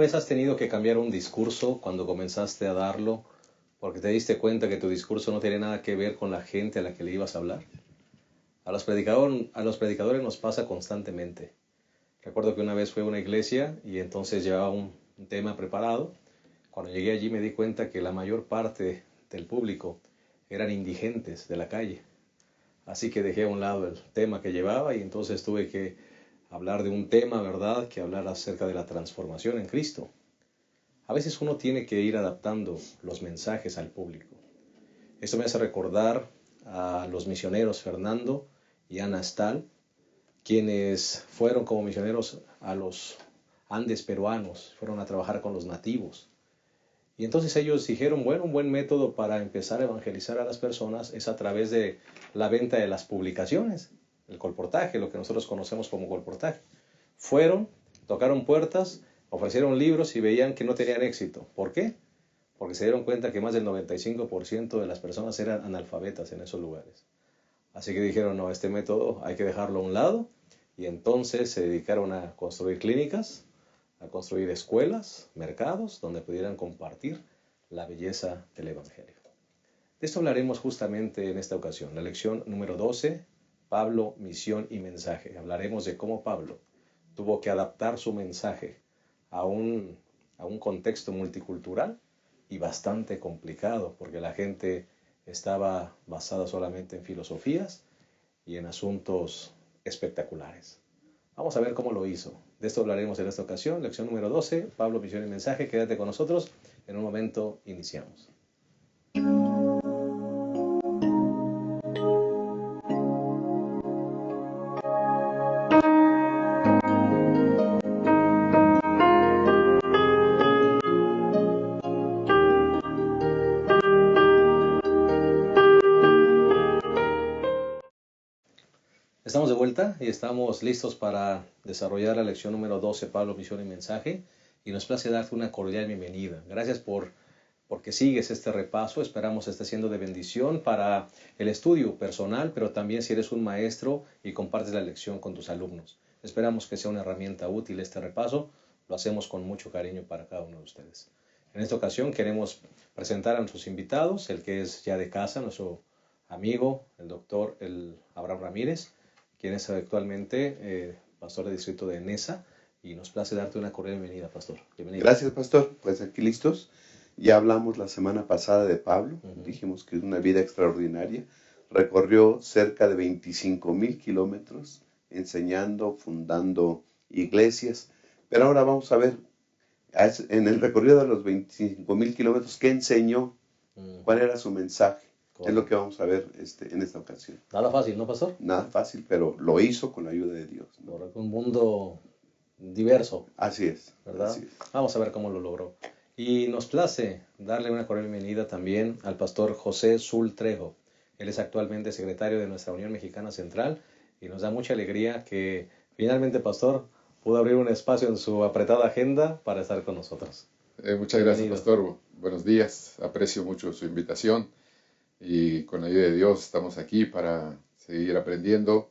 vez has tenido que cambiar un discurso cuando comenzaste a darlo porque te diste cuenta que tu discurso no tiene nada que ver con la gente a la que le ibas a hablar? A los predicadores nos pasa constantemente. Recuerdo que una vez fue a una iglesia y entonces llevaba un tema preparado. Cuando llegué allí me di cuenta que la mayor parte del público eran indigentes de la calle. Así que dejé a un lado el tema que llevaba y entonces tuve que hablar de un tema, ¿verdad?, que hablar acerca de la transformación en Cristo. A veces uno tiene que ir adaptando los mensajes al público. Esto me hace recordar a los misioneros Fernando y Ana Stahl, quienes fueron como misioneros a los Andes peruanos, fueron a trabajar con los nativos. Y entonces ellos dijeron, bueno, un buen método para empezar a evangelizar a las personas es a través de la venta de las publicaciones, el colportaje, lo que nosotros conocemos como colportaje. Fueron, tocaron puertas, ofrecieron libros y veían que no tenían éxito. ¿Por qué? Porque se dieron cuenta que más del 95% de las personas eran analfabetas en esos lugares. Así que dijeron, no, este método hay que dejarlo a un lado, y entonces se dedicaron a construir clínicas, a construir escuelas, mercados, donde pudieran compartir la belleza del Evangelio. De esto hablaremos justamente en esta ocasión, la lección número 12, Pablo, misión y mensaje. Hablaremos de cómo Pablo tuvo que adaptar su mensaje a un contexto multicultural y bastante complicado, porque la gente estaba basada solamente en filosofías y en asuntos espectaculares. Vamos a ver cómo lo hizo. De esto hablaremos en esta ocasión. Lección número 12, Pablo, misión y mensaje. Quédate con nosotros. En un momento iniciamos. Estamos de vuelta y estamos listos para desarrollar la lección número 12, Pablo, misión y mensaje. Y nos place darte una cordial bienvenida. Gracias porque sigues este repaso. Esperamos esté siendo de bendición para el estudio personal, pero también si eres un maestro y compartes la lección con tus alumnos. Esperamos que sea una herramienta útil este repaso. Lo hacemos con mucho cariño para cada uno de ustedes. En esta ocasión queremos presentar a nuestros invitados, el que es ya de casa, nuestro amigo, el doctor Abraham Ramírez, quien es actualmente pastor de distrito de Nesa, y nos place darte una cordial bienvenida, pastor. Bienvenido. Gracias, pastor. Pues aquí listos. Ya hablamos la semana pasada de Pablo. Dijimos que es una vida extraordinaria. Recorrió cerca de 25,000 kilómetros enseñando, fundando iglesias. Pero ahora vamos a ver, en el recorrido de los 25,000 kilómetros, ¿qué enseñó? ¿Cuál era su mensaje? Correcto. Es lo que vamos a ver en esta ocasión. Nada fácil, ¿no, pastor? Nada fácil, pero lo hizo con la ayuda de Dios, ¿no? Correcto, un mundo diverso. Así es. ¿Verdad? Así es. Vamos a ver cómo lo logró. Y nos place darle una cordial bienvenida también al pastor José Zul Trejo. Él es actualmente secretario de nuestra Unión Mexicana Central y nos da mucha alegría que finalmente, pastor, pudo abrir un espacio en su apretada agenda para estar con nosotros. Muchas gracias, pastor. Buenos días. Aprecio mucho su invitación y con la ayuda de Dios estamos aquí para seguir aprendiendo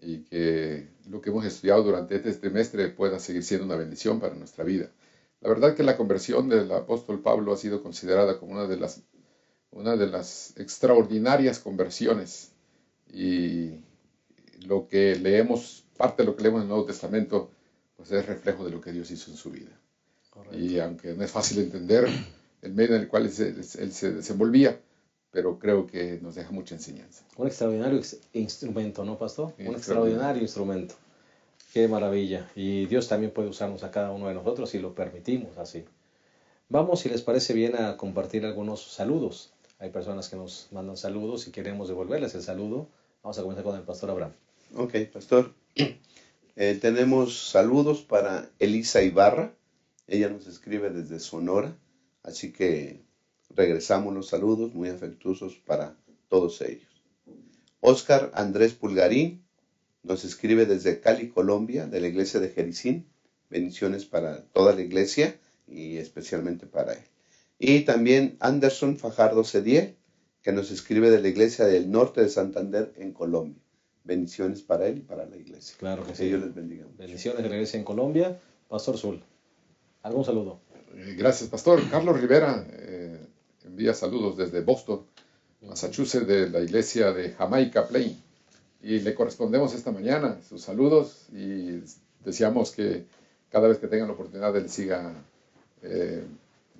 y que lo que hemos estudiado durante este trimestre pueda seguir siendo una bendición para nuestra vida. La verdad que la conversión del apóstol Pablo ha sido considerada como una de las extraordinarias conversiones, y lo que leemos, parte de lo que leemos en el Nuevo Testamento, pues es reflejo de lo que Dios hizo en su vida. Correcto. Y aunque no es fácil entender el medio en el cual él se desenvolvía, pero creo que nos deja mucha enseñanza. Un extraordinario instrumento, ¿no, pastor? Un extraordinario instrumento. Qué maravilla. Y Dios también puede usarnos a cada uno de nosotros si lo permitimos así. Vamos, si les parece bien, a compartir algunos saludos. Hay personas que nos mandan saludos y queremos devolverles el saludo. Vamos a comenzar con el pastor Abraham. Ok, pastor. Tenemos saludos para Elisa Ibarra. Ella nos escribe desde Sonora. Así que regresamos los saludos muy afectuosos para todos ellos. Óscar Andrés Pulgarín nos escribe desde Cali, Colombia, de la iglesia de Jericín. Bendiciones para toda la iglesia y especialmente para él. Y también Anderson Fajardo Cediel, que nos escribe de la iglesia del norte de Santander en Colombia. Bendiciones para él y para la iglesia. Claro que sí. Dios les bendiga mucho. Bendiciones de la iglesia en Colombia. Pastor Zul. ¿Algún saludo? Gracias, pastor. Carlos Rivera envía saludos desde Boston, Massachusetts, de la iglesia de Jamaica Plain. Y le correspondemos esta mañana sus saludos y deseamos que cada vez que tengan la oportunidad él siga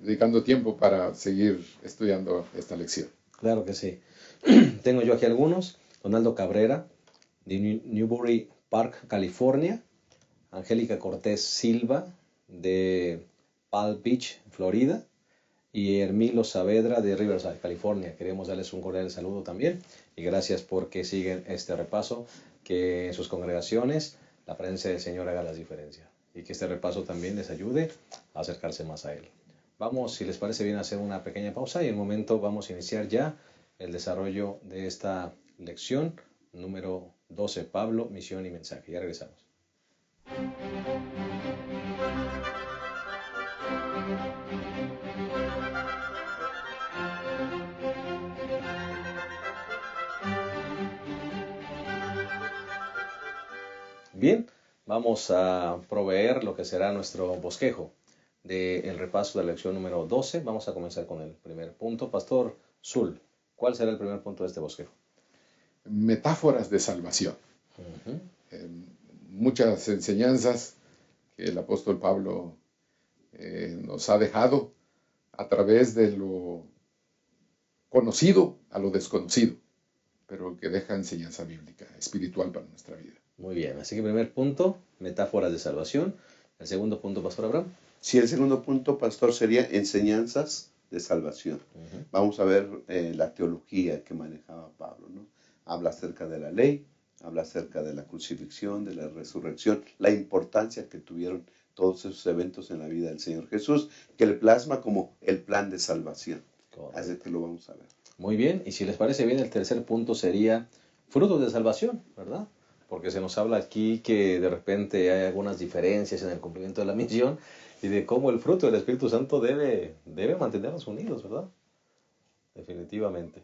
dedicando tiempo para seguir estudiando esta lección. Claro que sí. Tengo yo aquí algunos. Donaldo Cabrera, de Newbury Park, California. Angélica Cortés Silva, de Palm Beach, Florida. Y Hermilo Saavedra, de Riverside, California. Queremos darles un cordial saludo también. Y gracias porque siguen este repaso. Que en sus congregaciones la presencia del Señor haga la diferencia. Y que este repaso también les ayude a acercarse más a Él. Vamos, si les parece bien, a hacer una pequeña pausa y en un momento vamos a iniciar ya el desarrollo de esta lección número 12, Pablo, misión y mensaje. Ya regresamos. Bien, vamos a proveer lo que será nuestro bosquejo del repaso de la lección número 12. Vamos a comenzar con el primer punto. Pastor Zul, ¿cuál será el primer punto de este bosquejo? Metáforas de salvación. Muchas enseñanzas que el apóstol Pablo nos ha dejado a través de lo conocido a lo desconocido, pero que deja enseñanza bíblica, espiritual para nuestra vida. Muy bien, así que primer punto, metáforas de salvación. El segundo punto, Pastor Abraham. Sí, el segundo punto, pastor, sería enseñanzas de salvación. Vamos a ver la teología que manejaba Pablo, ¿no? Habla acerca de la ley, habla acerca de la crucifixión, de la resurrección, la importancia que tuvieron todos esos eventos en la vida del Señor Jesús, que le plasma como el plan de salvación. Correcto. Así que lo vamos a ver. Muy bien, y si les parece bien, el tercer punto sería frutos de salvación, ¿verdad? Porque se nos habla aquí que de repente hay algunas diferencias en el cumplimiento de la misión y de cómo el fruto del Espíritu Santo debe mantenernos unidos, ¿verdad? Definitivamente.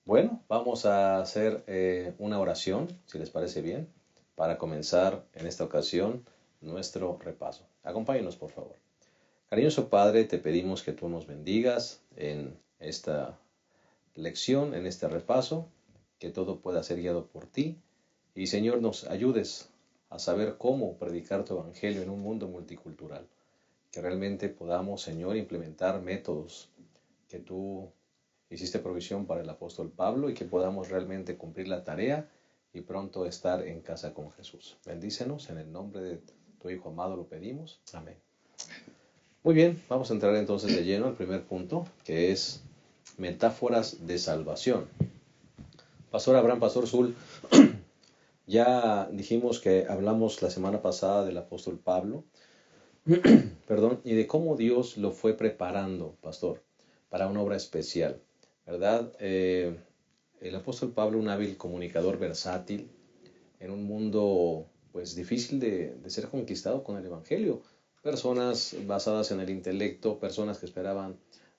Bueno, vamos a hacer una oración, si les parece bien, para comenzar en esta ocasión nuestro repaso. Acompáñenos, por favor. Cariñoso Padre, te pedimos que tú nos bendigas en esta lección, en este repaso, que todo pueda ser guiado por ti. Y Señor, nos ayudes a saber cómo predicar tu evangelio en un mundo multicultural. Que realmente podamos, Señor, implementar métodos que tú hiciste provisión para el apóstol Pablo y que podamos realmente cumplir la tarea y pronto estar en casa con Jesús. Bendícenos, en el nombre de tu Hijo amado lo pedimos. Amén. Muy bien, vamos a entrar entonces de lleno al primer punto, que es metáforas de salvación. Pastor Abraham, Pastor Zul, ya dijimos que hablamos la semana pasada del apóstol Pablo, perdón, y de cómo Dios lo fue preparando, pastor, para una obra especial, ¿verdad? El apóstol Pablo, un hábil comunicador versátil, en un mundo pues difícil de ser conquistado con el evangelio. Personas basadas en el intelecto, personas que esperaban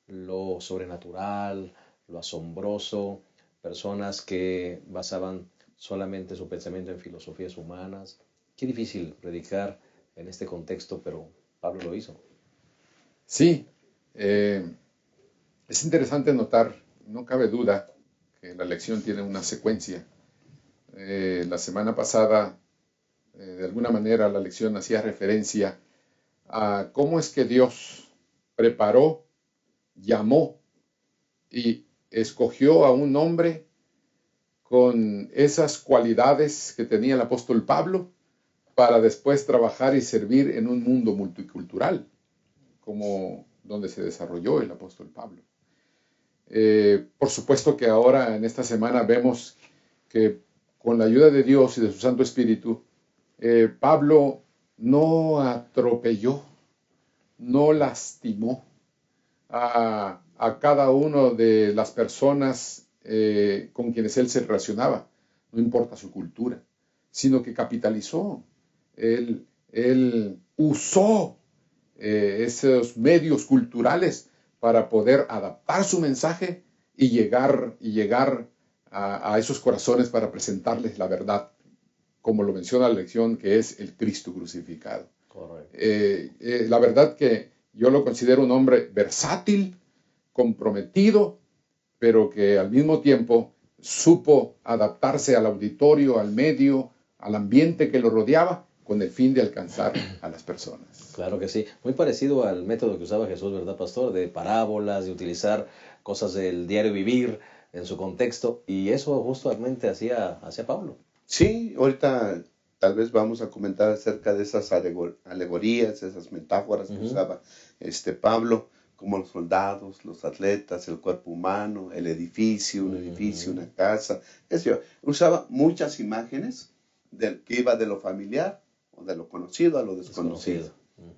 lo sobrenatural, lo asombroso, personas que basaban solamente su pensamiento en filosofías humanas. Qué difícil predicar en este contexto, pero Pablo lo hizo. Sí, es interesante notar, no cabe duda que la lección tiene una secuencia. La semana pasada, de alguna manera, la lección hacía referencia a cómo es que Dios preparó, llamó y escogió a un hombre con esas cualidades que tenía el apóstol Pablo para después trabajar y servir en un mundo multicultural, como donde se desarrolló el apóstol Pablo. Por supuesto que ahora en esta semana vemos que con la ayuda de Dios y de su Santo Espíritu, Pablo no atropelló, no lastimó a cada uno de las personas con quienes él se relacionaba, no importa su cultura, sino que capitalizó. Él usó esos medios culturales para poder adaptar su mensaje y llegar a esos corazones para presentarles la verdad, como lo menciona la lección, que es el Cristo crucificado. Correcto. La verdad que Yo lo considero un hombre versátil, comprometido, pero que al mismo tiempo supo adaptarse al auditorio, al medio, al ambiente que lo rodeaba, con el fin de alcanzar a las personas. Claro que sí. Muy parecido al método que usaba Jesús, ¿verdad, pastor? De parábolas, de utilizar cosas del diario vivir en su contexto. Y eso justamente hacía Pablo. Sí, ahorita tal vez vamos a comentar acerca de esas alegorías, esas metáforas que usaba Pablo, como los soldados, los atletas, el cuerpo humano, el edificio, un edificio, una casa. Usaba muchas imágenes que iba de lo familiar o de lo conocido a lo desconocido,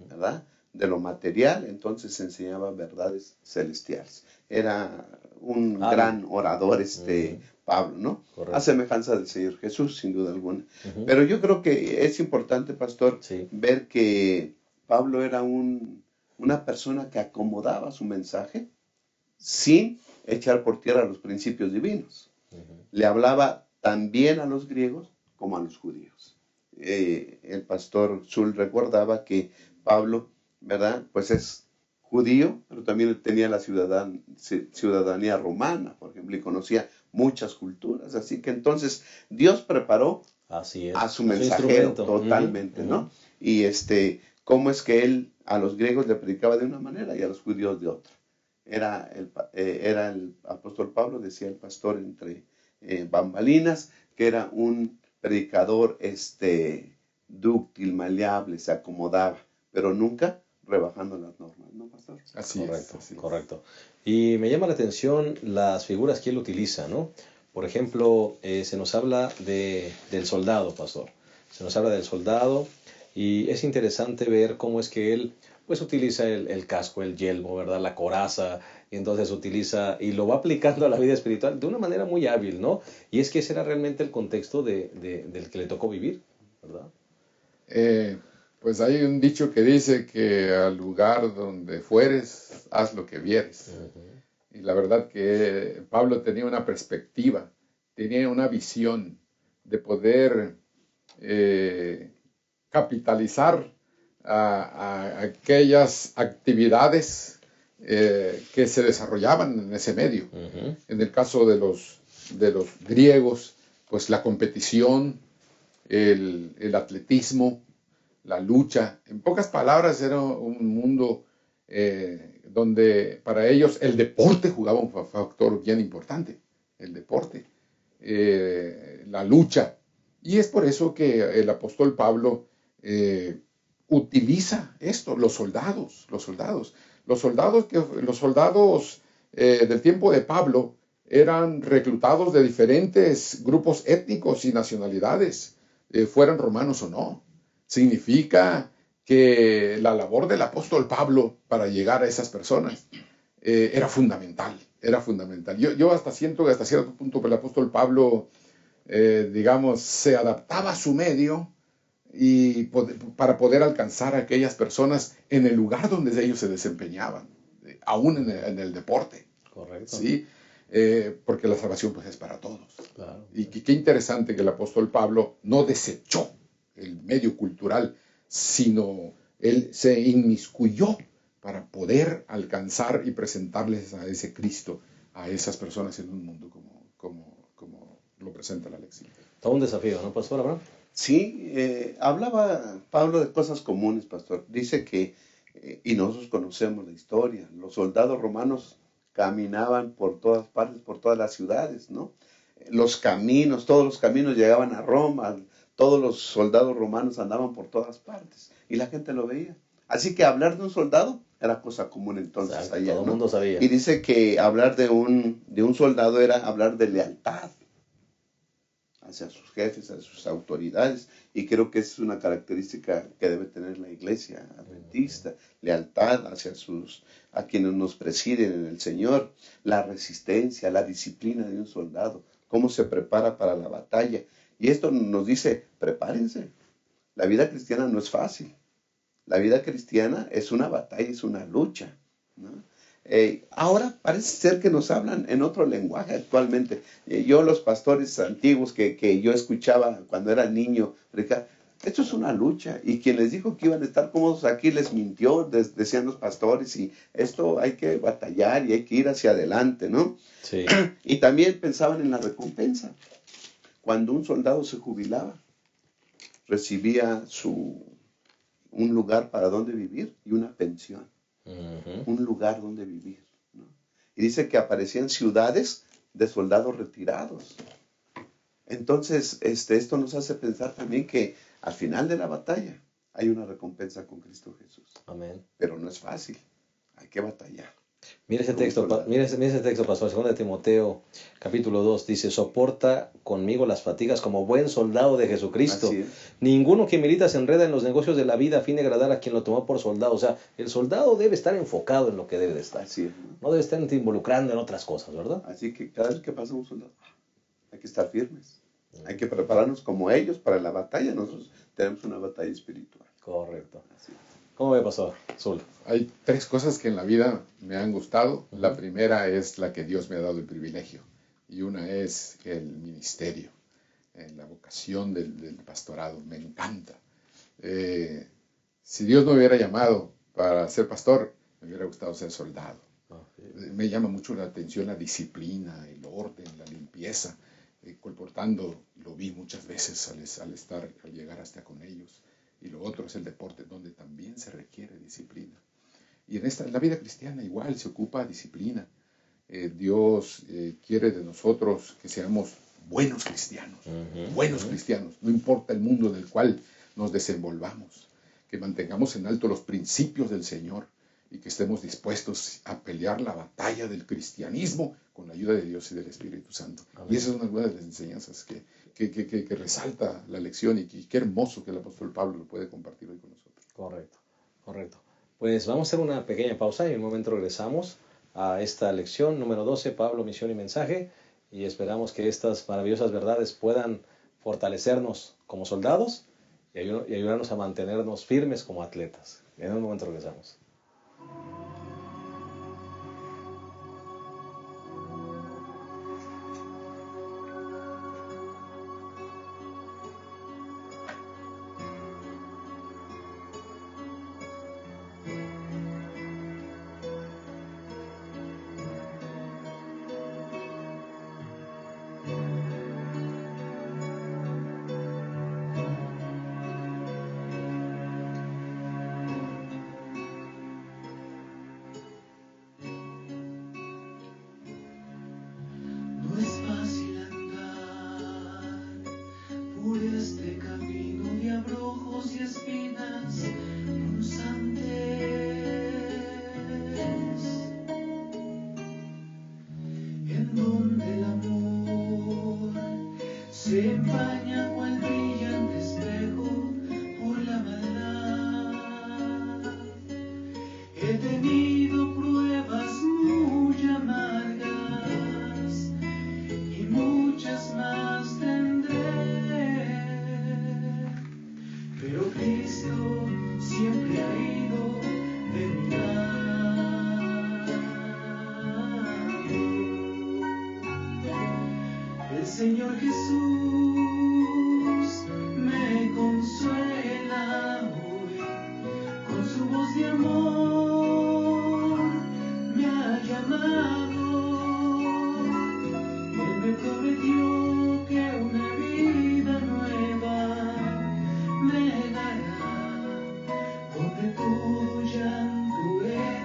¿verdad? De lo material, entonces enseñaba verdades celestiales. Era un gran orador Pablo, ¿no? Correcto. A semejanza del Señor Jesús, sin duda alguna. Pero yo creo que es importante, pastor, Sí. ver que Pablo era una persona que acomodaba su mensaje sin echar por tierra los principios divinos. Le hablaba también a los griegos como a los judíos. El pastor Zul recordaba que Pablo, ¿verdad? Pues es judío, pero también tenía la ciudadanía romana, por ejemplo, y conocía muchas culturas. Así que entonces Dios preparó Así es. a su mensajero totalmente, ¿no? Y cómo es que él a los griegos le predicaba de una manera y a los judíos de otra. Era el apóstol Pablo, decía el pastor entre bambalinas, que era un predicador dúctil, maleable, se acomodaba, pero nunca rebajando las normas, ¿no, pastor? Así Correcto, es. correcto. Y me llama la atención las figuras que él utiliza, ¿no? Por ejemplo, se nos habla del soldado, pastor. Se nos habla del soldado y es interesante ver cómo es que él pues utiliza el casco, el yelmo, ¿verdad? La coraza, y entonces utiliza y lo va aplicando a la vida espiritual de una manera muy hábil, ¿no? Y es que ese era realmente el contexto del que le tocó vivir, ¿verdad? Pues hay un dicho que dice que al lugar donde fueres, haz lo que vieres. Y la verdad que Pablo tenía una perspectiva, tenía una visión de poder capitalizar a aquellas actividades que se desarrollaban en ese medio. En el caso de los griegos, pues la competición, el atletismo, la lucha. En pocas palabras, era un mundo donde para ellos el deporte jugaba un factor bien importante. El deporte, la lucha. Y es por eso que el apóstol Pablo utiliza esto, los soldados del tiempo de Pablo eran reclutados de diferentes grupos étnicos y nacionalidades, fueran romanos o no. Significa que la labor del apóstol Pablo para llegar a esas personas era fundamental. Yo hasta siento que hasta cierto punto el apóstol Pablo, digamos, se adaptaba a su medio y para poder alcanzar a aquellas personas en el lugar donde ellos se desempeñaban, aún en el deporte. Correcto. ¿Sí? Porque la salvación pues es para todos. Claro. Y qué interesante que el apóstol Pablo no desechó el medio cultural, sino él se inmiscuyó para poder alcanzar y presentarles a ese Cristo, a esas personas en un mundo como lo presenta la lección. Todo un desafío, ¿no, pastor Abraham? Sí, hablaba Pablo de cosas comunes, pastor. Dice que, y nosotros conocemos la historia, los soldados romanos caminaban por todas partes, por todas las ciudades, ¿no? Todos los caminos llegaban a Roma, todos los soldados romanos andaban por todas partes y la gente lo veía. Así que hablar de un soldado era cosa común entonces. Exacto, allá, todo el ¿no? mundo sabía. Y dice que hablar de un soldado era hablar de lealtad hacia sus jefes, hacia sus autoridades, y creo que es una característica que debe tener la iglesia adventista, lealtad a quienes nos presiden en el Señor, la resistencia, la disciplina de un soldado, cómo se prepara para la batalla. Y esto nos dice, prepárense. La vida cristiana no es fácil. La vida cristiana es una batalla, es una lucha, ¿no? Ahora parece ser que nos hablan en otro lenguaje actualmente. Yo los pastores antiguos que yo escuchaba cuando era niño, Esto es una lucha. Y quien les dijo que iban a estar cómodos aquí les mintió, decían los pastores, y esto hay que batallar y hay que ir hacia adelante, ¿no? Sí. Y también pensaban en la recompensa. Cuando un soldado se jubilaba, recibía un lugar para donde vivir y una pensión. Un lugar donde vivir, ¿no? Y dice que aparecían ciudades de soldados retirados. Entonces, esto nos hace pensar también que al final de la batalla hay una recompensa con Cristo Jesús. Amén. Pero no es fácil, hay que batallar. Mira ese texto, mira ese texto, pastor, 2 de Timoteo, capítulo 2, dice, soporta conmigo las fatigas como buen soldado de Jesucristo. Así es. Ninguno que milita se enreda en los negocios de la vida a fin de agradar a quien lo tomó por soldado. O sea, el soldado debe estar enfocado en lo que debe de estar. Así es, No debe estar involucrando en otras cosas, ¿verdad? Así que cada vez que pasa un soldado, hay que estar firmes. Hay que prepararnos como ellos para la batalla. Nosotros tenemos una batalla espiritual. Correcto. Así es. ¿Cómo ve, pastor? Zul. Hay 3 cosas que en la vida me han gustado. La primera es la que Dios me ha dado el privilegio. Y una es el ministerio, la vocación del pastorado. Me encanta. Si Dios me hubiera llamado para ser pastor, me hubiera gustado ser soldado. Me llama mucho la atención la disciplina, el orden, la limpieza. Colportando, lo vi muchas veces al llegar hasta con ellos. Y lo otro es el deporte, donde también se requiere disciplina. Y en la vida cristiana igual se ocupa disciplina. Dios quiere de nosotros que seamos buenos cristianos, buenos cristianos, no importa el mundo en el cual nos desenvolvamos, que mantengamos en alto los principios del Señor y que estemos dispuestos a pelear la batalla del cristianismo con la ayuda de Dios y del Espíritu Santo. Amén. Y esa es una de las enseñanzas que resalta la lección, y qué hermoso que el apóstol Pablo lo puede compartir hoy con nosotros. Correcto, correcto. Pues vamos a hacer una pequeña pausa y en un momento regresamos a esta lección número 12, Pablo, misión y mensaje, y esperamos que estas maravillosas verdades puedan fortalecernos como soldados y ayudarnos a mantenernos firmes como atletas. En un momento regresamos. Se empaña cual brillante espejo por la maldad. He tenido pruebas muy amargas y muchas más tendré, pero Cristo siempre ha ido de mi lado. El Señor Jesús me consuela hoy con su voz de amor, me ha llamado. Él me prometió que una vida nueva me dará, donde todo llanto Él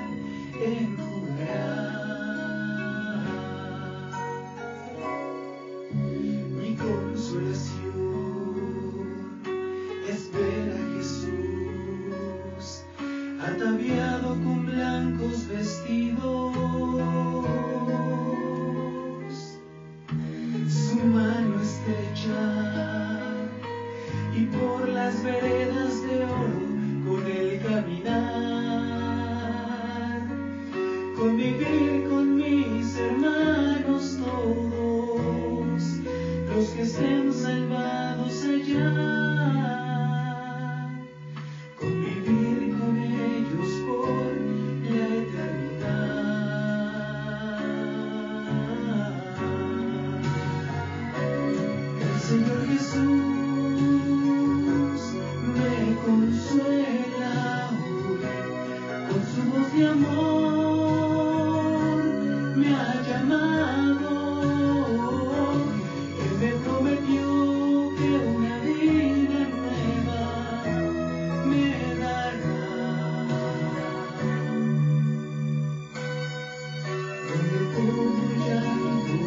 enjugará. Mi consolación espera a Jesús, ataviado con blancos vestidos. Su mano estrecha y por las veredas de oro con él caminar, convivir con mis hermanos todos, los que estén salvados allá, convivir con ellos por la eternidad. El Señor Jesús de amor me ha llamado. Él me prometió que una vida nueva me dará. Donde hubo llanto,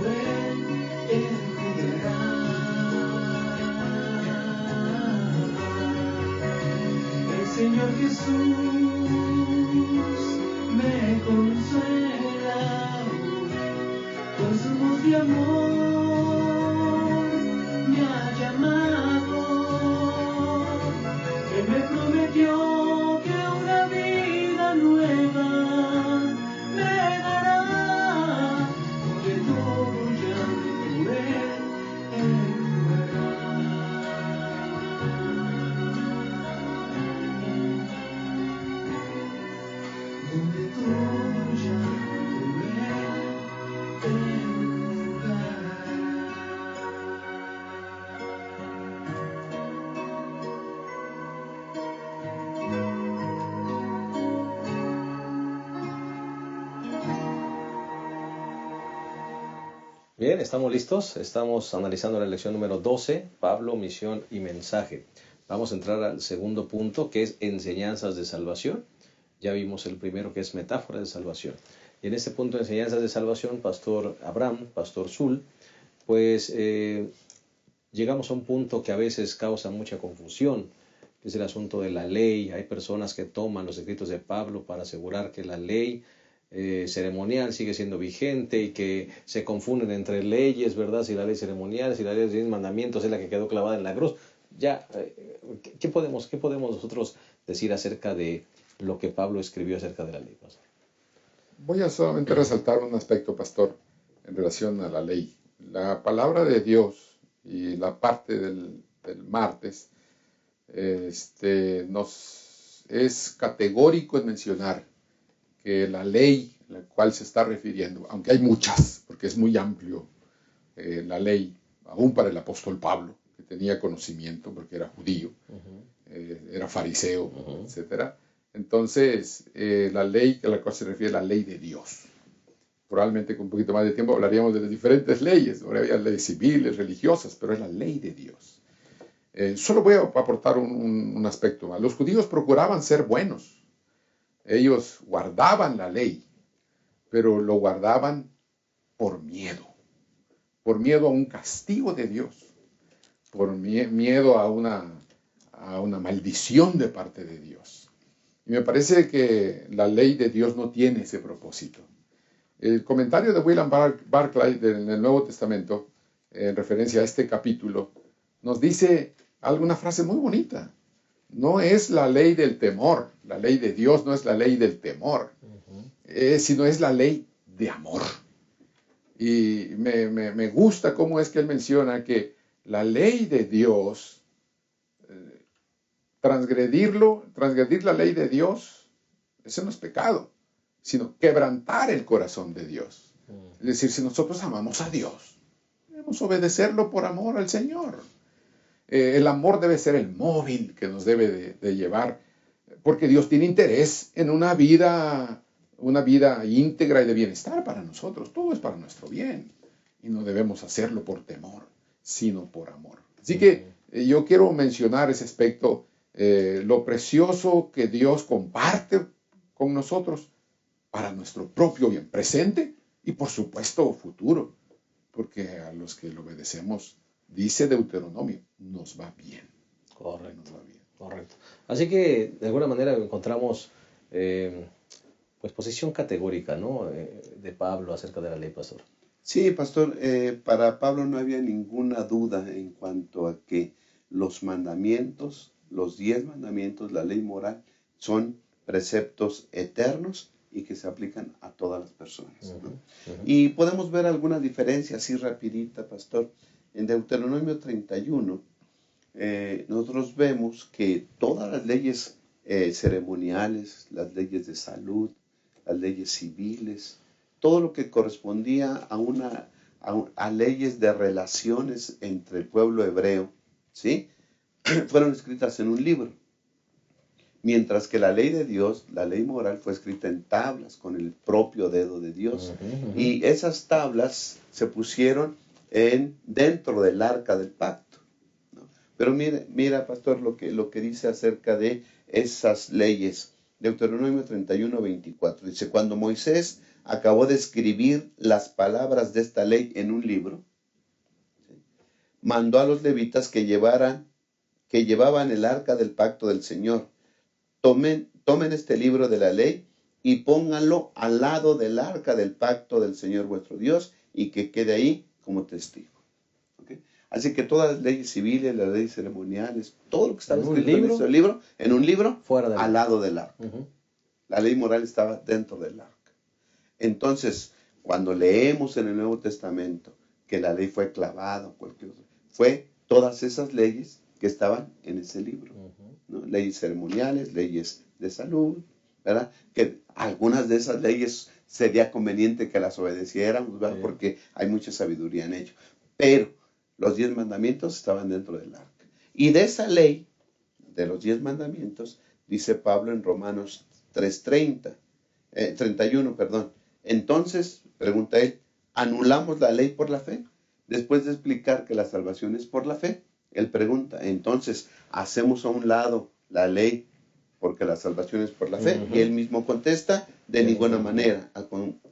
Él jugará. El Señor Jesús me consuela con su voz de amor, me ha llamado. Él me prometió que una vida nueva me dará. Donde todo llanto, Él jugará. Donde todo llanto, Él jugará. Bien, ¿estamos listos? Estamos analizando la lección número 12, Pablo, misión y mensaje. Vamos a entrar al segundo punto, que es enseñanzas de salvación. Ya vimos el primero, que es metáfora de salvación. Y en este punto de enseñanzas de salvación, Pastor Abraham, Pastor Zul, pues llegamos a un punto que a veces causa mucha confusión, que es el asunto de la ley. Hay personas que toman los escritos de Pablo para asegurar que la ley ceremonial sigue siendo vigente y que se confunden entre leyes, ¿verdad? Si la ley ceremonial, si la ley de 10 mandamientos es la que quedó clavada en la cruz. Ya, ¿qué podemos nosotros decir acerca de lo que Pablo escribió acerca de la ley, pastor? Voy a solamente resaltar un aspecto, pastor, en relación a la ley. La palabra de Dios y la parte del martes nos es categórico en mencionar que la ley a la cual se está refiriendo, aunque hay muchas, porque es muy amplio la ley, aún para el apóstol Pablo, que tenía conocimiento porque era judío, era fariseo, etcétera. Entonces, la ley a la cual se refiere es la ley de Dios. Probablemente con un poquito más de tiempo hablaríamos de las diferentes leyes. Ahora había leyes civiles, religiosas, pero es la ley de Dios. Solo voy a aportar un aspecto más. Los judíos procuraban ser buenos. Ellos guardaban la ley, pero lo guardaban por miedo a un castigo de Dios, por miedo a una maldición de parte de Dios. Y me parece que la ley de Dios no tiene ese propósito. El comentario de William Barclay en el Nuevo Testamento, en referencia a este capítulo, nos dice alguna frase muy bonita. No es la ley del temor, la ley de Dios no es la ley del temor, sino es la ley de amor. Y me gusta cómo es que él menciona que la ley de Dios, transgredir la ley de Dios, eso no es pecado, sino quebrantar el corazón de Dios. Es decir, si nosotros amamos a Dios, debemos obedecerlo por amor al Señor. El amor debe ser el móvil que nos debe de llevar, porque Dios tiene interés en una vida íntegra y de bienestar para nosotros. Todo es para nuestro bien y no debemos hacerlo por temor, sino por amor. Así que yo quiero mencionar ese aspecto, lo precioso que Dios comparte con nosotros para nuestro propio bien presente y por supuesto futuro, porque a los que lo obedecemos, dice Deuteronomio, nos va bien. Correcto. Nos va bien. Correcto. Así que de alguna manera encontramos pues posición categórica, ¿no? De Pablo acerca de la ley, pastor. Sí, pastor, para Pablo no había ninguna duda en cuanto a que los mandamientos, los 10 mandamientos, la ley moral, son preceptos eternos y que se aplican a todas las personas, ¿no? Y podemos ver alguna diferencia así rapidita, pastor. En Deuteronomio 31, nosotros vemos que todas las leyes ceremoniales, las leyes de salud, las leyes civiles, todo lo que correspondía a leyes de relaciones entre el pueblo hebreo, ¿sí? Fueron escritas en un libro. Mientras que la ley de Dios, la ley moral, fue escrita en tablas con el propio dedo de Dios. Y esas tablas se pusieron dentro del arca del pacto, ¿no? Pero mira, pastor, lo que dice acerca de esas leyes. Deuteronomio 31:24 dice: cuando Moisés acabó de escribir las palabras de esta ley en un libro, ¿sí?, mandó a los levitas que llevaban el arca del pacto del Señor. Tomen este libro de la ley y pónganlo al lado del arca del pacto del Señor vuestro Dios, y que quede ahí como testigo. ¿Okay? Así que todas las leyes civiles, las leyes ceremoniales, todo lo que estaba escrito en un libro, al lado del arca. La ley moral estaba dentro del arca. Entonces, cuando leemos en el Nuevo Testamento que la ley fue clavada, fue todas esas leyes que estaban en ese libro, ¿no? Leyes ceremoniales, leyes de salud, ¿verdad? Que algunas de esas leyes sería conveniente que las obedeciéramos, ¿verdad? Sí. Porque hay mucha sabiduría en ello. Pero los 10 mandamientos estaban dentro del arca. Y de esa ley, de los 10 mandamientos, dice Pablo en Romanos 31, perdón. Entonces, pregunta él, ¿anulamos la ley por la fe? Después de explicar que la salvación es por la fe, él pregunta, entonces, ¿hacemos a un lado la ley porque la salvación es por la fe? Y él mismo contesta, de ninguna manera,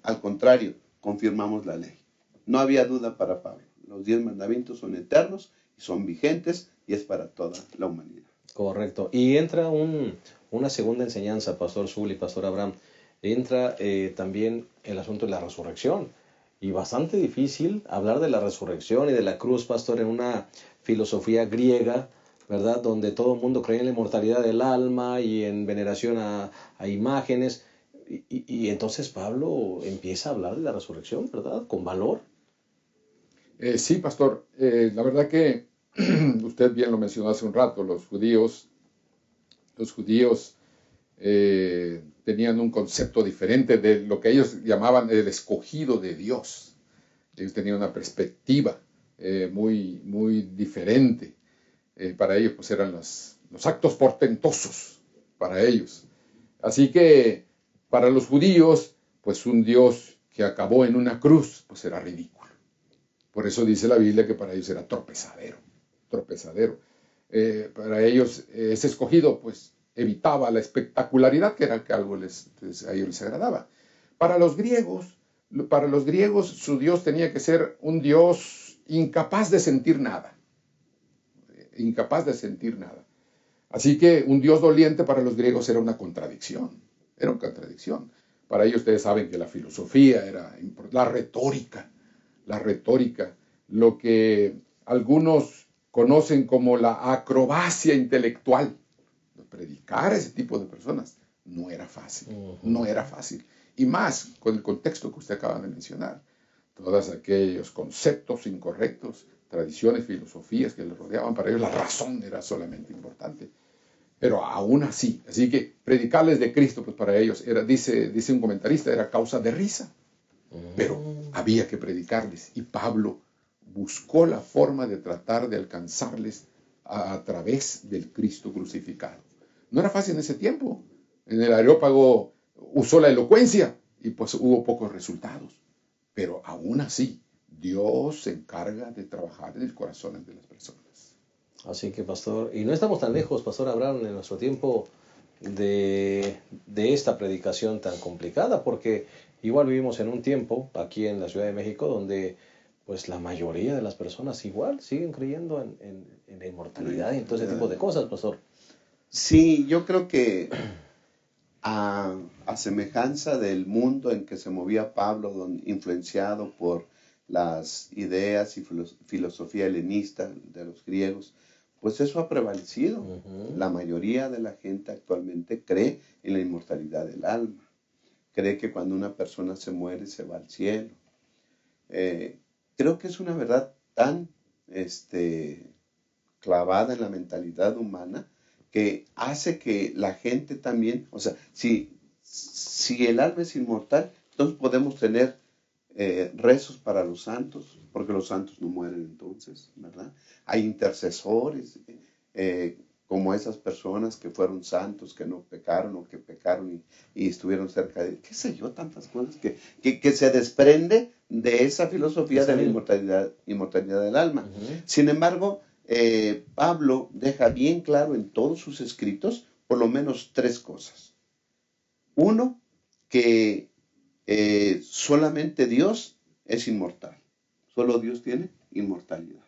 al contrario, confirmamos la ley. No había duda para Pablo. Los 10 mandamientos son eternos, son vigentes y es para toda la humanidad. Correcto. Y entra una segunda enseñanza, Pastor Zul y Pastor Abraham. Entra también el asunto de la resurrección. Y bastante difícil hablar de la resurrección y de la cruz, Pastor, en una filosofía griega, ¿verdad? Donde todo el mundo creía en la inmortalidad del alma y en veneración a imágenes. Y entonces Pablo empieza a hablar de la resurrección, ¿verdad? Con valor. Sí, Pastor. La verdad que usted bien lo mencionó hace un rato, los judíos tenían un concepto diferente de lo que ellos llamaban el escogido de Dios. Ellos tenían una perspectiva muy, muy diferente. Para ellos pues eran los actos portentosos para ellos. Así que para los judíos pues un Dios que acabó en una cruz pues era ridículo. Por eso dice la Biblia que para ellos era tropezadero. Para ellos ese escogido pues evitaba la espectacularidad, que era que algo a ellos les agradaba. Para los griegos su Dios tenía que ser un Dios incapaz de sentir nada. Así que un Dios doliente para los griegos era una contradicción. Para ellos ustedes saben que la filosofía era la retórica, lo que algunos conocen como la acrobacia intelectual. Predicar a ese tipo de personas no era fácil. Y más con el contexto que usted acaba de mencionar. Todos aquellos conceptos incorrectos, tradiciones, filosofías que les rodeaban, para ellos la razón era solamente importante. Pero aún así que predicarles de Cristo, pues para ellos era, dice un comentarista, era causa de risa. Pero había que predicarles. Y Pablo buscó la forma de tratar de alcanzarles a través del Cristo crucificado. No era fácil en ese tiempo. En el Areópago usó la elocuencia y pues hubo pocos resultados. Pero aún así, Dios se encarga de trabajar en el corazón de las personas. Así que, Pastor, y no estamos tan lejos, Pastor Abraham, en nuestro tiempo de esta predicación tan complicada, porque igual vivimos en un tiempo aquí en la Ciudad de México donde pues la mayoría de las personas igual siguen creyendo en la inmortalidad y en todo ese tipo de cosas, Pastor. Sí, yo creo que a semejanza del mundo en que se movía Pablo, influenciado por las ideas y filosofía helenista de los griegos, pues eso ha prevalecido. La mayoría de la gente actualmente cree en la inmortalidad del alma. Cree que cuando una persona se muere se va al cielo. Creo que es una verdad tan clavada en la mentalidad humana que hace que la gente también, o sea, si el alma es inmortal, entonces podemos tener rezos para los santos, porque los santos no mueren entonces, ¿verdad? Hay intercesores, como esas personas que fueron santos, que no pecaron o que pecaron y estuvieron cerca de, qué sé yo, tantas cosas que se desprende de esa filosofía de la inmortalidad del alma. Sin embargo, Pablo deja bien claro en todos sus escritos por lo menos 3 cosas. Uno, que solamente Dios es inmortal. Solo Dios tiene inmortalidad.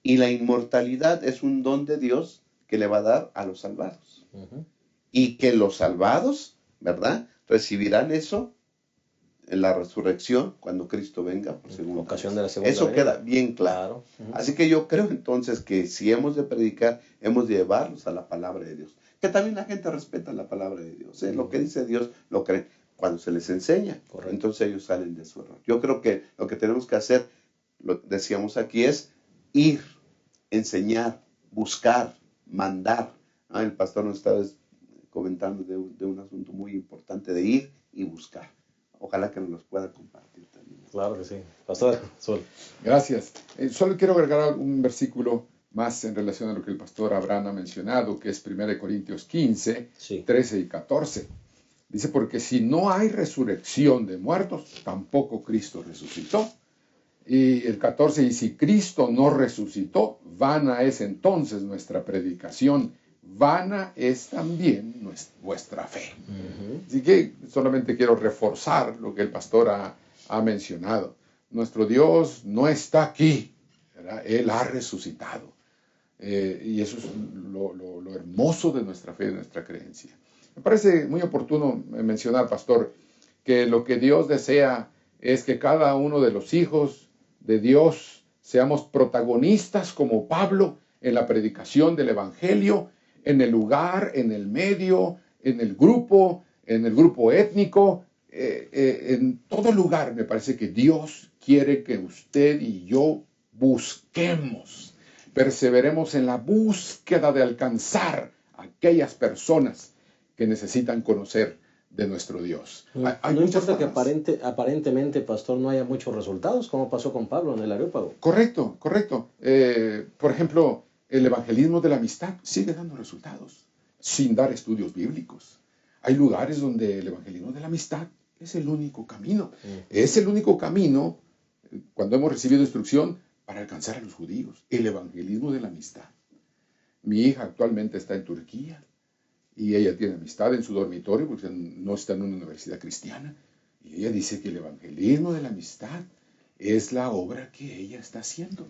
Y la inmortalidad es un don de Dios que le va a dar a los salvados. Y que los salvados, ¿verdad?, recibirán eso en la resurrección cuando Cristo venga por segunda ocasión vez. De la segunda eso vez. queda bien claro. Así que yo creo entonces que si hemos de predicar, hemos de llevarlos a la palabra de Dios. Que también la gente respeta la palabra de Dios. Lo que dice Dios lo creen. Cuando se les enseña, entonces ellos salen de su error. Yo creo que lo que tenemos que hacer, lo decíamos aquí, es ir, enseñar, buscar, mandar. El pastor nos estaba comentando de un asunto muy importante de ir y buscar. Ojalá que nos los pueda compartir también. Claro que sí. Pastor Sol. Gracias. Solo quiero agregar un versículo más en relación a lo que el pastor Abraham ha mencionado, que es 1 Corintios 15, 13 y 14. Dice, porque si no hay resurrección de muertos, tampoco Cristo resucitó. Y el 14, y si Cristo no resucitó, vana es entonces nuestra predicación, vana es también vuestra fe. Así que solamente quiero reforzar lo que el pastor ha mencionado. Nuestro Dios no está aquí, ¿verdad? Él ha resucitado. Y eso es lo hermoso de nuestra fe, de nuestra creencia. Me parece muy oportuno mencionar, pastor, que lo que Dios desea es que cada uno de los hijos de Dios seamos protagonistas como Pablo en la predicación del Evangelio, en el lugar, en el medio, en el grupo étnico, en todo lugar. Me parece que Dios quiere que usted y yo busquemos, perseveremos en la búsqueda de alcanzar a aquellas personas que necesitan conocer de nuestro Dios. No importa que aparentemente, pastor, no haya muchos resultados, como pasó con Pablo en el Areópago. Correcto. Por ejemplo, el evangelismo de la amistad sigue dando resultados, sin dar estudios bíblicos. Hay lugares donde el evangelismo de la amistad es el único camino. Es el único camino, cuando hemos recibido instrucción, para alcanzar a los judíos. El evangelismo de la amistad. Mi hija actualmente está en Turquía. Y ella tiene amistad en su dormitorio porque no está en una universidad cristiana. Y ella dice que el evangelismo de la amistad es la obra que ella está haciendo.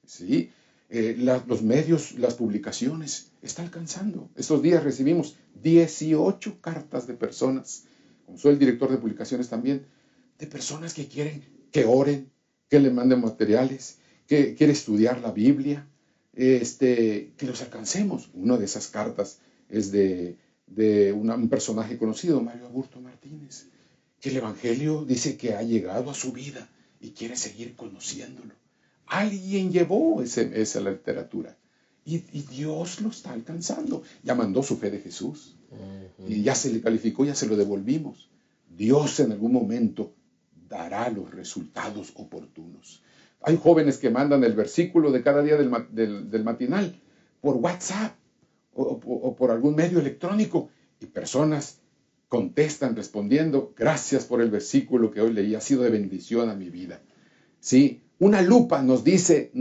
¿Sí? Los medios, las publicaciones, está alcanzando. Estos días recibimos 18 cartas de personas, como soy el director de publicaciones también, de personas que quieren que oren, que le manden materiales, que quieren estudiar la Biblia, que los alcancemos. Una de esas cartas es de un personaje conocido, Mario Aburto Martínez, que el Evangelio dice que ha llegado a su vida y quiere seguir conociéndolo. Alguien llevó esa literatura y Dios lo está alcanzando. Ya mandó su fe de Jesús y ya se le calificó, ya se lo devolvimos. Dios en algún momento dará los resultados oportunos. Hay jóvenes que mandan el versículo de cada día del matinal por WhatsApp o por algún medio electrónico y personas contestan respondiendo, gracias por el versículo que hoy leí, ha sido de bendición a mi vida. Sí, una lupa nos dice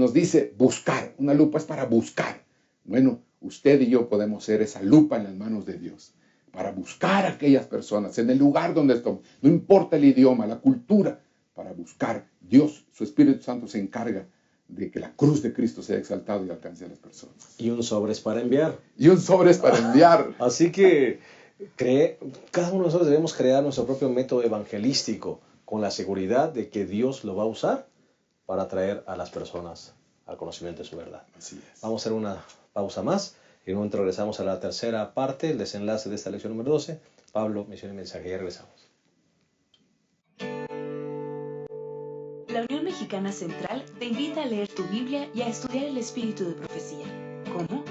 buscar, una lupa es para buscar. Bueno, usted y yo podemos ser esa lupa en las manos de Dios para buscar a aquellas personas en el lugar donde estamos, no importa el idioma, la cultura, para buscar. Dios, su Espíritu Santo se encarga de que la cruz de Cristo sea exaltada y alcance a las personas. Y un sobre es para enviar. Así que cada uno de nosotros debemos crear nuestro propio método evangelístico con la seguridad de que Dios lo va a usar para traer a las personas al conocimiento de su verdad. Así es. Vamos a hacer una pausa más y en un momento regresamos a la tercera parte, el desenlace de esta lección número 12. Pablo, misión y mensaje. Ya regresamos. La Unión Mexicana Central te invita a leer tu Biblia y a estudiar el espíritu de profecía. ¿Cómo?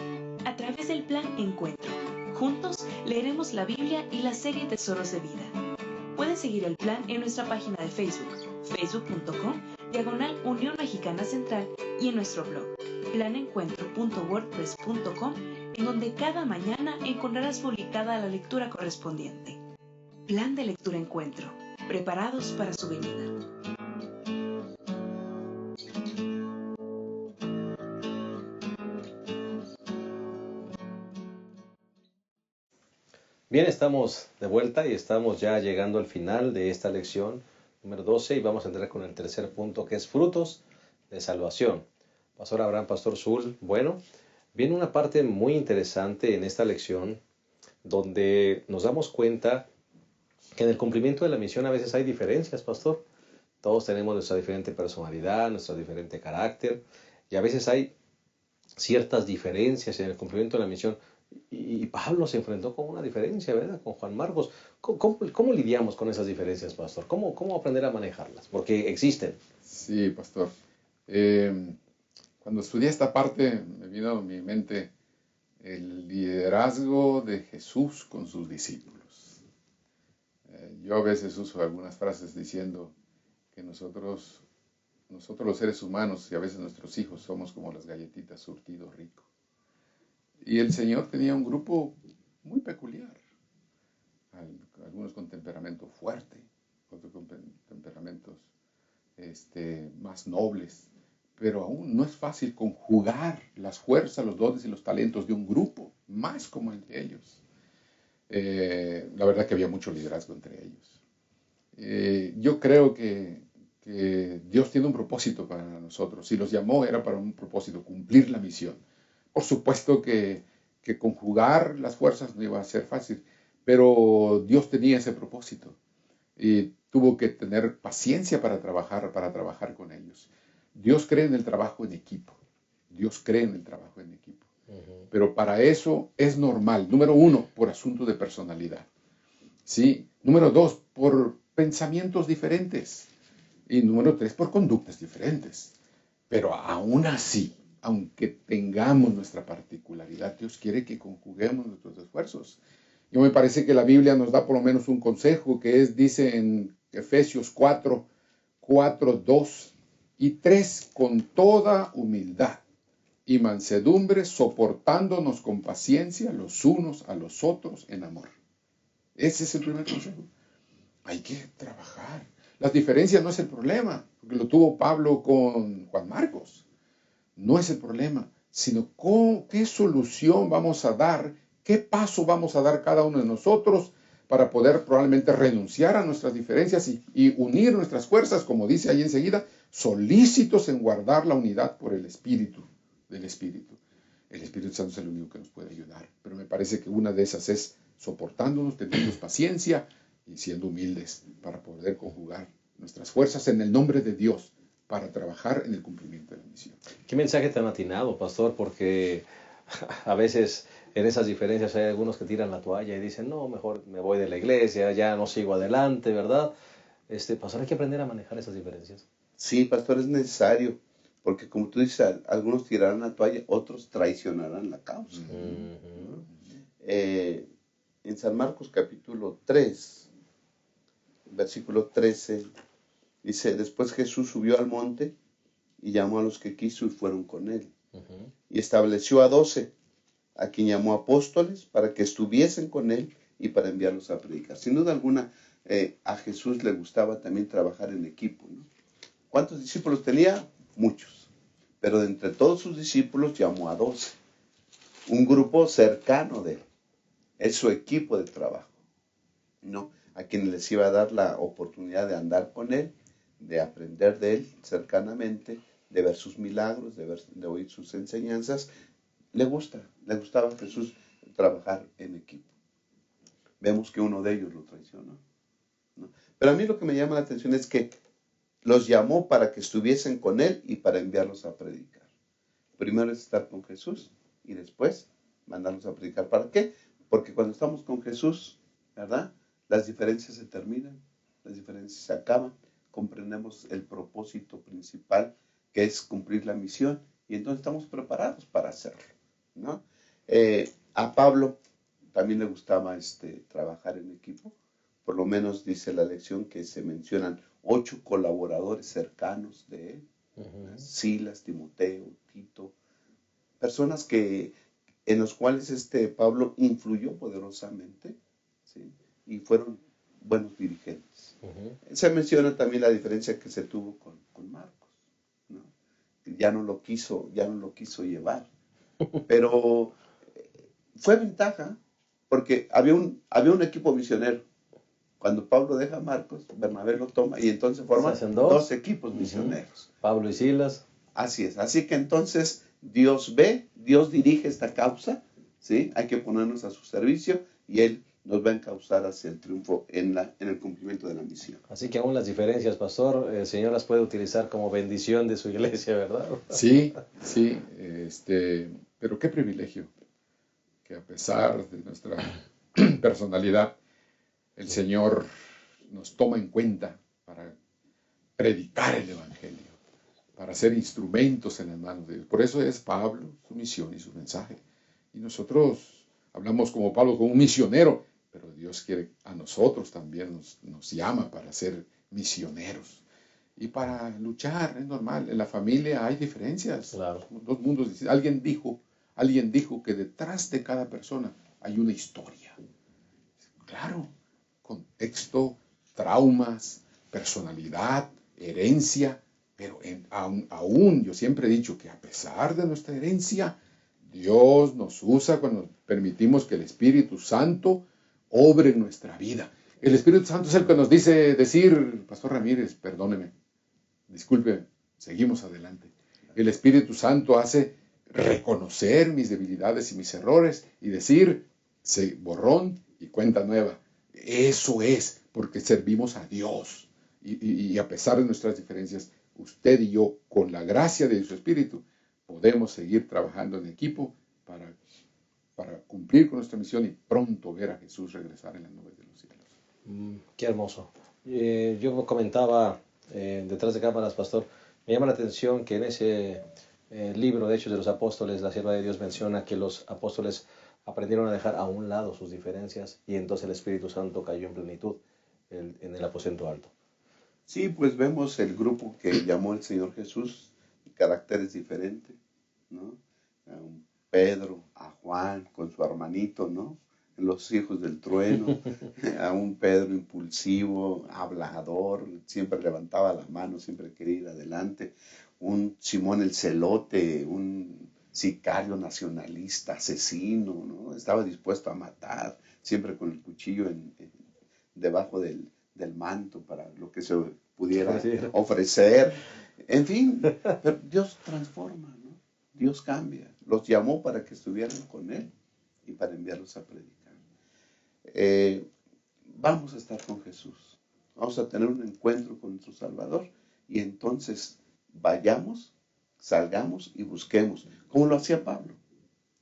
A través del Plan Encuentro. Juntos leeremos la Biblia y la serie Tesoros de Vida. Puedes seguir el plan en nuestra página de Facebook, facebook.com/Unión Mexicana Central, y en nuestro blog, planencuentro.wordpress.com, en donde cada mañana encontrarás publicada la lectura correspondiente. Plan de lectura encuentro, preparados para su venida. Bien, estamos de vuelta y estamos ya llegando al final de esta lección número 12 y vamos a entrar con el tercer punto, que es frutos de salvación. Pastor Abraham, Pastor Zul, bueno, viene una parte muy interesante en esta lección donde nos damos cuenta que en el cumplimiento de la misión a veces hay diferencias, Pastor. Todos tenemos nuestra diferente personalidad, nuestro diferente carácter y a veces hay ciertas diferencias en el cumplimiento de la misión. Y Pablo se enfrentó con una diferencia, ¿verdad? Con Juan Marcos. ¿Cómo lidiamos con esas diferencias, Pastor? ¿Cómo aprender a manejarlas? Porque existen. Sí, pastor. Cuando estudié esta parte, me vino a mi mente el liderazgo de Jesús con sus discípulos. Yo a veces uso algunas frases diciendo que nosotros los seres humanos y a veces nuestros hijos somos como las galletitas surtido rico. Y el Señor tenía un grupo muy peculiar. Algunos con temperamento fuerte, otros con temperamentos más nobles. Pero aún no es fácil conjugar las fuerzas, los dones y los talentos de un grupo, más como entre ellos. La verdad que había mucho liderazgo entre ellos. Yo creo que Dios tiene un propósito para nosotros. Si los llamó era para un propósito, cumplir la misión. Por supuesto que conjugar las fuerzas no iba a ser fácil, pero Dios tenía ese propósito y tuvo que tener paciencia para trabajar con ellos. Dios cree en el trabajo en equipo. Dios cree en el trabajo en equipo. Pero para eso es normal. Número 1, por asunto de personalidad. ¿Sí? Número 2, por pensamientos diferentes. Y número 3, por conductas diferentes. Pero aún así, aunque tengamos nuestra particularidad, Dios quiere que conjuguemos nuestros esfuerzos. Yo me parece que la Biblia nos da por lo menos un consejo que dice en Efesios 4, 2 y 3, con toda humildad y mansedumbre, soportándonos con paciencia los unos a los otros en amor. Ese es el primer consejo. Hay que trabajar. Las diferencias no es el problema, porque lo tuvo Pablo con Juan Marcos. No es el problema, sino qué solución vamos a dar, qué paso vamos a dar cada uno de nosotros para poder probablemente renunciar a nuestras diferencias y unir nuestras fuerzas, como dice ahí enseguida, solícitos en guardar la unidad por el Espíritu del Espíritu. El Espíritu Santo es el único que nos puede ayudar, pero me parece que una de esas es soportándonos, teniendo paciencia y siendo humildes para poder conjugar nuestras fuerzas en el nombre de Dios para trabajar en el cumplimiento de la misión. Qué mensaje tan atinado, Pastor, porque a veces en esas diferencias hay algunos que tiran la toalla y dicen, no, mejor me voy de la iglesia, ya no sigo adelante, ¿verdad? Pastor, hay que aprender a manejar esas diferencias. Sí, pastor, es necesario, porque como tú dices, algunos tirarán la toalla, otros traicionarán la causa. En San Marcos capítulo 3, versículo 13, dice, después Jesús subió al monte y llamó a los que quiso y fueron con él. Y estableció a 12, a quien llamó apóstoles, para que estuviesen con él y para enviarlos a predicar. Sin duda alguna, a Jesús le gustaba también trabajar en equipo, ¿no? ¿Cuántos discípulos tenía? Muchos. Pero de entre todos sus discípulos llamó a 12. Un grupo cercano de él. Es su equipo de trabajo, ¿no? A quienes les iba a dar la oportunidad de andar con él, de aprender de él cercanamente, de ver sus milagros, de oír sus enseñanzas. Le gustaba a Jesús trabajar en equipo. Vemos que uno de ellos lo traicionó, ¿no? Pero a mí lo que me llama la atención es que los llamó para que estuviesen con él y para enviarlos a predicar. Primero es estar con Jesús y después mandarlos a predicar. ¿Para qué? Porque cuando estamos con Jesús, ¿verdad? Las diferencias se terminan, las diferencias se acaban, comprendemos el propósito principal que es cumplir la misión y entonces estamos preparados para hacerlo, ¿no? A Pablo también le gustaba trabajar en equipo. Por lo menos dice la lección que se mencionan 8 colaboradores cercanos de él. Silas, Timoteo, Tito. Personas que en los cuales Pablo influyó poderosamente, ¿sí? Y fueron buenos dirigentes. Se menciona también la diferencia que se tuvo con Marcos, ¿no? Ya no lo quiso llevar, pero fue ventaja porque había un equipo misionero. Cuando Pablo deja a Marcos, Bernabé lo toma y entonces forman Se hacen dos equipos misioneros. Pablo y Silas. Así es. Así que entonces Dios ve, Dios dirige esta causa, ¿sí? Hay que ponernos a su servicio y Él nos va a encauzar hacia el triunfo en el cumplimiento de la misión. Así que aún las diferencias, pastor, el Señor las puede utilizar como bendición de su iglesia, ¿verdad? Sí, sí, pero qué privilegio que a pesar de nuestra personalidad, el Señor nos toma en cuenta para predicar el Evangelio, para ser instrumentos en las manos de Dios. Por eso es Pablo, su misión y su mensaje. Y nosotros hablamos como Pablo, como un misionero, pero Dios quiere a nosotros también, nos llama para ser misioneros. Y para luchar, es normal, en la familia hay diferencias. Claro. Dos mundos distintos. Alguien dijo que detrás de cada persona hay una historia. Claro, contexto, traumas, personalidad, herencia, pero aún yo siempre he dicho que a pesar de nuestra herencia, Dios nos usa cuando permitimos que el Espíritu Santo obre en nuestra vida. El Espíritu Santo es el que nos dice decir, Pastor Ramírez, perdóneme, disculpe, seguimos adelante. El Espíritu Santo hace reconocer mis debilidades y mis errores y decir, borrón y cuenta nueva. Eso es, porque servimos a Dios. Y a pesar de nuestras diferencias, usted y yo, con la gracia de su Espíritu, podemos seguir trabajando en equipo para cumplir con nuestra misión y pronto ver a Jesús regresar en las nubes de los cielos. Qué hermoso. Yo comentaba detrás de cámaras, pastor, me llama la atención que en ese libro de Hechos de los Apóstoles, la sierva de Dios menciona que los apóstoles aprendieron a dejar a un lado sus diferencias y entonces el Espíritu Santo cayó en plenitud en el aposento alto. Sí, pues vemos el grupo que llamó el Señor Jesús, caracteres diferentes, ¿no? A un Pedro, a Juan con su hermanito, ¿no? Los hijos del trueno, a un Pedro impulsivo, hablador, siempre levantaba la mano, siempre quería ir adelante, un Simón el celote, un sicario nacionalista, asesino, ¿no? Estaba dispuesto a matar, siempre con el cuchillo debajo del manto para lo que se pudiera ofrecer. En fin, pero Dios transforma, ¿no? Dios cambia. Los llamó para que estuvieran con Él y para enviarlos a predicar. Vamos a estar con Jesús. Vamos a tener un encuentro con nuestro Salvador y entonces vayamos, salgamos y busquemos, como lo hacía Pablo,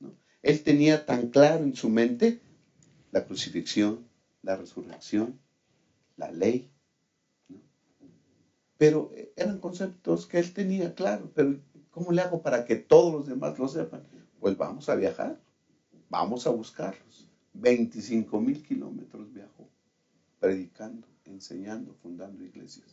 ¿no? Él tenía tan claro en su mente la crucifixión, la resurrección, la ley, ¿no? Pero eran conceptos que él tenía claro, pero ¿cómo le hago para que todos los demás lo sepan? Pues vamos a viajar, vamos a buscarlos. 25,000 kilómetros viajó, predicando, enseñando, fundando iglesias.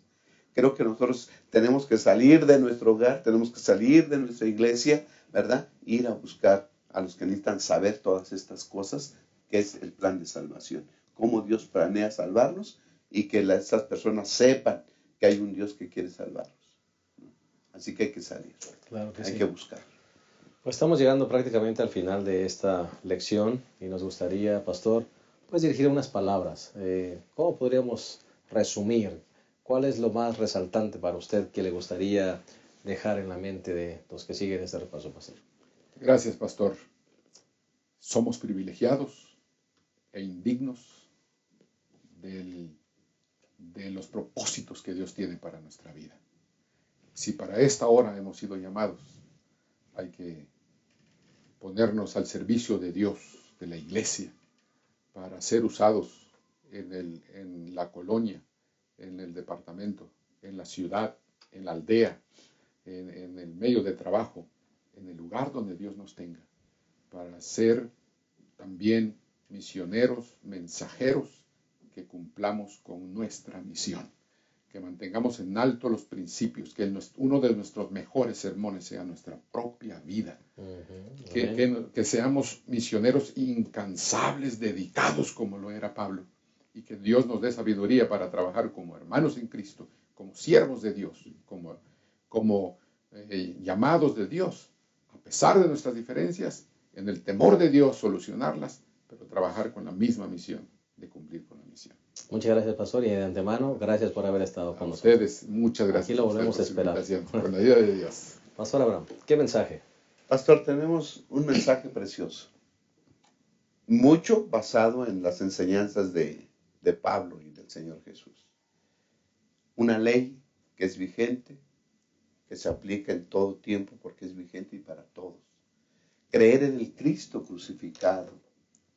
Creo que nosotros tenemos que salir de nuestro hogar, tenemos que salir de nuestra iglesia, ¿verdad? Ir a buscar a los que necesitan saber todas estas cosas, que es el plan de salvación. Cómo Dios planea salvarnos y que estas personas sepan que hay un Dios que quiere salvarlos, ¿no? Así que hay que salir, Claro que hay sí. que buscar. Pues estamos llegando prácticamente al final de esta lección y nos gustaría, pastor, pues dirigir unas palabras. ¿Cómo podríamos resumir? ¿Cuál es lo más resaltante para usted que le gustaría dejar en la mente de los que siguen este repaso, pastor? Gracias, pastor. Somos privilegiados e indignos de los propósitos que Dios tiene para nuestra vida. Si para esta hora hemos sido llamados, hay que ponernos al servicio de Dios, de la iglesia, para ser usados en la colonia, en el departamento, en la ciudad, en la aldea, en el medio de trabajo, en el lugar donde Dios nos tenga, para ser también misioneros, mensajeros, que cumplamos con nuestra misión. que mantengamos en alto los principios, que uno de nuestros mejores sermones sea nuestra propia vida, que seamos misioneros incansables, dedicados como lo era Pablo, y que Dios nos dé sabiduría para trabajar como hermanos en Cristo, como siervos de Dios, como llamados de Dios, a pesar de nuestras diferencias, en el temor de Dios solucionarlas, pero trabajar con la misma misión, de cumplir con la misión. Muchas gracias, pastor, y de antemano, gracias por haber estado con nosotros. Ustedes, muchas gracias. Aquí lo volvemos a esperar. Con la ayuda de Dios. Pastor Abraham, ¿qué mensaje? Pastor, tenemos un mensaje precioso, mucho basado en las enseñanzas de Pablo y del Señor Jesús. Una ley que es vigente, que se aplica en todo tiempo porque es vigente y para todos. Creer en el Cristo crucificado,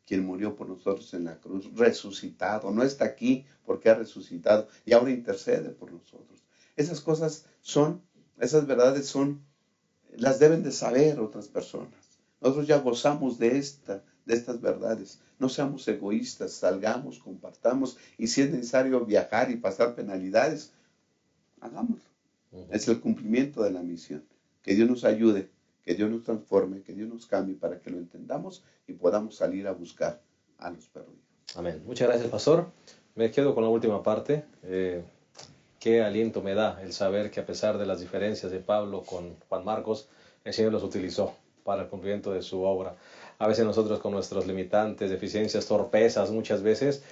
quien murió por nosotros en la cruz, resucitado, no está aquí porque ha resucitado y ahora intercede por nosotros. Esas cosas esas verdades las deben de saber otras personas. Nosotros ya gozamos de estas verdades. No seamos egoístas, salgamos, compartamos, y si es necesario viajar y pasar penalidades, hagámoslo. Es el cumplimiento de la misión. Que Dios nos ayude, que Dios nos transforme, que Dios nos cambie para que lo entendamos y podamos salir a buscar a los perdidos. Amén. Muchas gracias, pastor. Me quedo con la última parte. Qué aliento me da el saber que a pesar de las diferencias de Pablo con Juan Marcos, el Señor los utilizó para el cumplimiento de su obra. A veces nosotros con nuestros limitantes, deficiencias, torpezas, muchas veces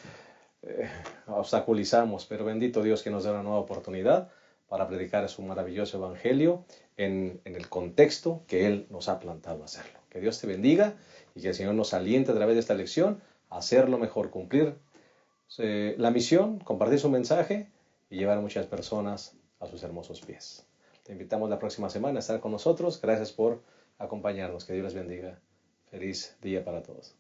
obstaculizamos, pero bendito Dios que nos da una nueva oportunidad para predicar su maravilloso evangelio en el contexto que Él nos ha plantado a hacerlo. Que Dios te bendiga y que el Señor nos aliente a través de esta lección a hacerlo mejor, cumplir la misión, compartir su mensaje y llevar a muchas personas a sus hermosos pies. Te invitamos la próxima semana a estar con nosotros. Gracias por acompañarnos. Que Dios les bendiga. Feliz día para todos.